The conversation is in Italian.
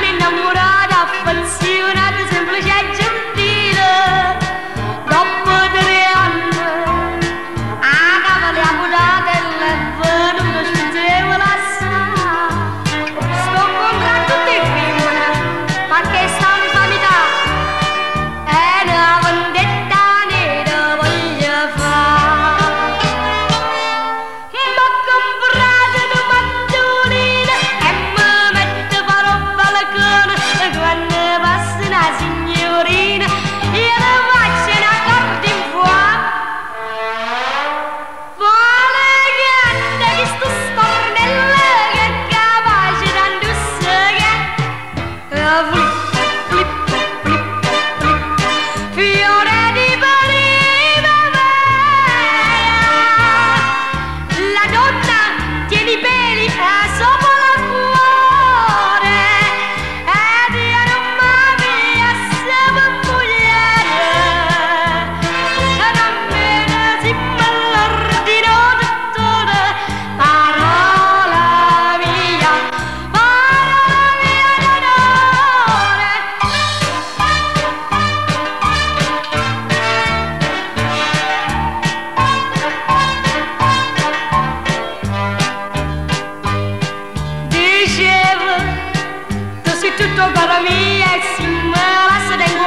innamorata, affezionata, semplice e gentile. Dopo 3 anni, a cavalli a Budapest è venuto sfidevole assai. Sto comprando tutti i film, ma che sta un'infamità, è una vendetta nera voglio fare. Ma comprate due mattoline e mi mette farò balcone, quando passa una signorina io le faccio una corda in fuoco. Vuole che chi sto stornello che è capace tanto flippo, flippo, flippo, flippo, fiore di primavera. La donna tiene i peli sopra la cuore ed io non mi assemo mogliere. Non me ne si m'all'ordino dottore, parola mia d'onore. Dicevo, tu sei tutto caro mia e se me la se tengo